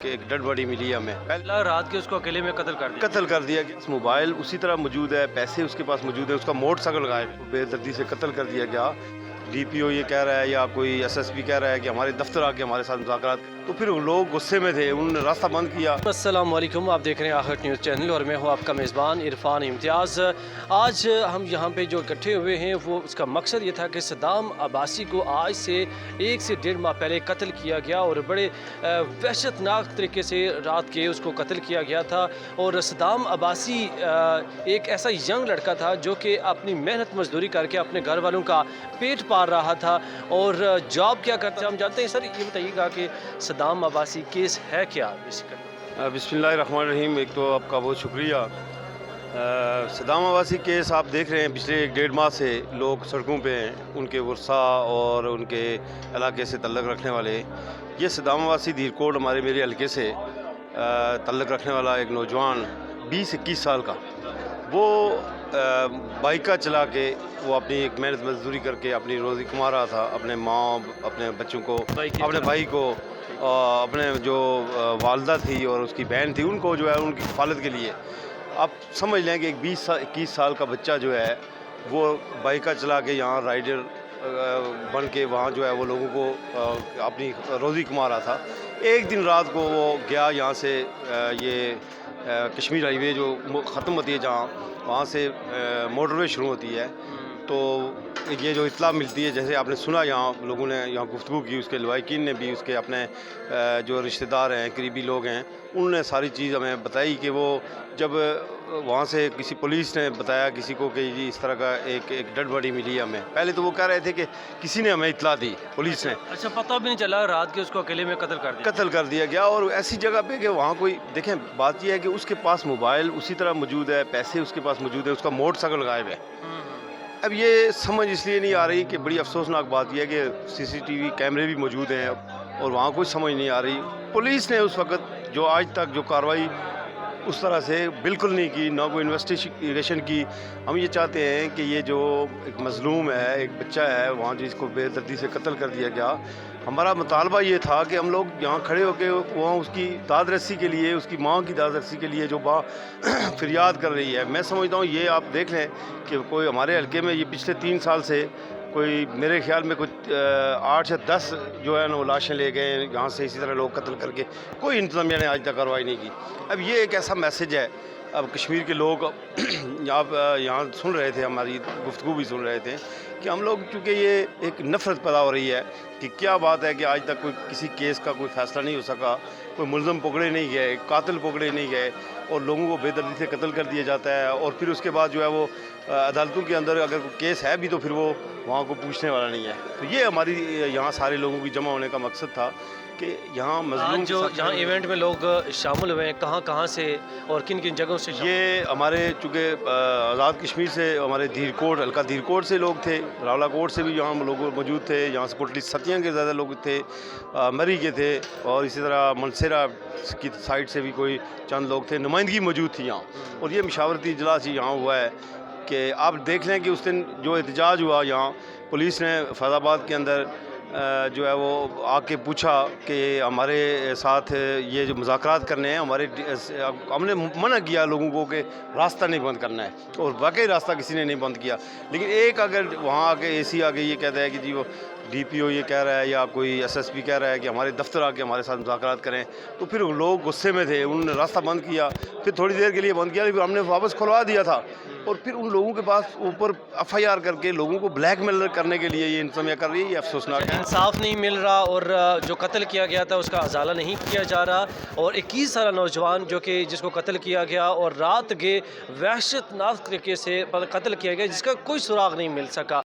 کہ ایک dead body ملی ہمیں اللہ رات کے اس کو اکیلے میں قتل کر دیا گیا. موبائل اسی طرح موجود ہے, پیسے اس کے پاس موجود ہے, اس کا موٹر سائیکل غائب, بے دردی سے قتل کر دیا گیا. ڈی پی او یہ کہہ رہا ہے یا کوئی ایس ایس پی کہہ رہا ہے کہ ہمارے دفتر آ کے ہمارے ساتھ مذاکرات, تو پھر لوگ غصے میں تھے, انہوں نے راستہ بند کیا. السلام علیکم, آپ دیکھ رہے ہیں آخر نیوز چینل اور میں ہوں آپ کا میزبان عرفان امتیاز. آج ہم یہاں پہ جو اکٹھے ہوئے ہیں وہ اس کا مقصد یہ تھا کہ صدام عباسی کو آج سے 1 سے 1.5 ماہ پہلے قتل کیا گیا اور بڑے وحشت ناک طریقے سے رات کے اس کو قتل کیا گیا تھا. اور صدام عباسی ایک ایسا ینگ لڑکا تھا جو کہ اپنی محنت مزدوری کر کے اپنے گھر والوں کا پیٹ پال رہا تھا اور جاب کیا کرتا. ہم جانتے ہیں سر, یہ بتائیے گا کہ صدام عباسی کیس ہے کیا بیسیکلی؟ بسم اللہ الرحمن الرحیم. ایک تو آپ کا بہت شکریہ. صدام عباسی کیس آپ دیکھ رہے ہیں پچھلے 1.5 ماہ سے لوگ سڑکوں پہ ہیں, ان کے ورثاء اور ان کے علاقے سے تعلق رکھنے والے. یہ صدام عباسی دھیرکوٹ میرے حلقے سے تعلق رکھنے والا ایک نوجوان 20-21 سال کا, وہ بائیکہ چلا کے وہ اپنی ایک محنت مزدوری کر کے اپنی روزی کما رہا تھا, اپنے ماں, اپنے بچوں کو, اپنے بھائی کو, اپنے جو والدہ تھی اور اس کی بہن تھی ان کو جو ہے ان کی کفالت کے لیے. آپ سمجھ لیں کہ ایک 20-21 سال کا بچہ جو ہے وہ بائیکہ چلا کے یہاں رائڈر بن کے وہاں جو ہے وہ لوگوں کو اپنی روزی کما رہا تھا. ایک دن رات کو وہ گیا یہاں سے, یہ کشمیر ہائی وے جو ختم ہوتی ہے جہاں, وہاں سے موٹر وے شروع ہوتی ہے, تو یہ جو اطلاع ملتی ہے, جیسے آپ نے سنا یہاں لوگوں نے یہاں گفتگو کی, اس کے لوائقین نے بھی, اس کے اپنے جو رشتہ دار ہیں, قریبی لوگ ہیں, انہوں نے ساری چیز ہمیں بتائی کہ وہ جب وہاں سے کسی پولیس نے بتایا کسی کو کہ جی اس طرح کا ایک ڈیڈ باڈی ملی ہے ہمیں. پہلے تو وہ کہہ رہے تھے کہ کسی نے ہمیں اطلاع دی, پولیس نے. اچھا, پتہ بھی نہیں چلا, رات کے اس کو اکیلے میں قتل کر دیا گیا. اور ایسی جگہ پہ کہ وہاں کوئی, دیکھیں بات یہ ہے کہ اس کے پاس موبائل اسی طرح موجود ہے, پیسے اس کے پاس موجود ہے, اس کا موٹر سائیکل غائب ہے. اب یہ سمجھ اس لیے نہیں آ رہی کہ بڑی افسوسناک بات یہ ہے کہ CCTV کیمرے بھی موجود ہیں اور وہاں کوئی سمجھ نہیں آ رہی. پولیس نے اس وقت جو آج تک جو کارروائی اس طرح سے بالکل نہیں کی, نہ کوئی انویسٹیگیشن کی. ہم یہ چاہتے ہیں کہ یہ جو ایک مظلوم ہے, ایک بچہ ہے وہاں جس کو بے دردی سے قتل کر دیا گیا, ہمارا مطالبہ یہ تھا کہ ہم لوگ یہاں کھڑے ہو کے وہاں اس کی داد رسی کے لیے, اس کی ماں کی داد رسی کے لیے جو فریاد کر رہی ہے. میں سمجھتا ہوں یہ آپ دیکھ لیں کہ کوئی ہمارے حلقے میں یہ پچھلے 3 سال سے کوئی میرے خیال میں کچھ 8 یا 10 جو ہے نا وہ لاشیں لے گئے یہاں سے, اسی طرح لوگ قتل کر کے, کوئی انتظامیہ نے آج تک کارروائی نہیں کی. اب یہ ایک ایسا میسج ہے, اب کشمیر کے لوگ آپ یہاں سن رہے تھے, ہماری گفتگو بھی سن رہے تھے کہ ہم لوگ چونکہ یہ ایک نفرت پیدا ہو رہی ہے کہ کیا بات ہے کہ آج تک کوئی کسی کیس کا کوئی فیصلہ نہیں ہو سکا, کوئی ملزم پکڑے نہیں گئے, قاتل پکڑے نہیں گئے, اور لوگوں کو بے دردی سے قتل کر دیا جاتا ہے. اور پھر اس کے بعد جو ہے وہ عدالتوں کے اندر اگر کوئی کیس ہے بھی تو پھر وہ وہاں کو پوچھنے والا نہیں ہے. تو یہ ہماری یہاں سارے لوگوں کی جمع ہونے کا مقصد تھا کہ یہاں مظلوم جو یہاں ایونٹ میں لوگ شامل ہوئے ہیں, کہاں سے اور کن کن جگہوں سے؟ یہ ہمارے چونکہ آزاد کشمیر سے ہمارے دھیرکوٹ, حلقہ دھیرکوٹ سے لوگ تھے, راولا کوٹ سے بھی یہاں لوگ موجود تھے, یہاں سے کوٹلی ستیاں کے زیادہ لوگ تھے, مری کے تھے, اور اسی طرح منسیرا کی سائڈ سے بھی کوئی چند لوگ تھے. نمائندگی موجود تھی یہاں, اور یہ مشاورتی اجلاس یہاں ہوا ہے کہ آپ دیکھ لیں کہ اس دن جو احتجاج ہوا یہاں, پولیس نے فیض آباد کے اندر جو ہے وہ آ کے پوچھا کہ ہمارے ساتھ یہ جو مذاکرات کرنے ہیں, ہم نے منع کیا لوگوں کو کہ راستہ نہیں بند کرنا ہے, اور واقعی راستہ کسی نے نہیں بند کیا. لیکن ایک اگر وہاں آ کے AC آ کے یہ کہتا ہے کہ جی وہ ڈی پی او یہ کہہ رہا ہے یا کوئی ایس ایس پی کہہ رہا ہے کہ ہمارے دفتر آ کے ہمارے ساتھ مذاکرات کریں, تو پھر لوگ غصے میں تھے, انہوں نے راستہ بند کیا. پھر تھوڑی دیر کے لیے بند کیا, لیکن ہم نے واپس کھلوا دیا تھا. اور پھر ان لوگوں کے پاس اوپر FIR کر کے لوگوں کو بلیک میل کرنے کے لیے یہ انتظامیہ کر رہی ہے. یہ افسوسناک ہے. انصاف نہیں مل رہا, اور جو قتل کیا گیا تھا اس کا ازالہ نہیں کیا جا رہا, اور 21 سالہ نوجوان جو کہ جس کو قتل کیا گیا اور رات کے وحشت ناک طریقے سے قتل کیا گیا, جس کا کوئی سراغ نہیں مل سکا.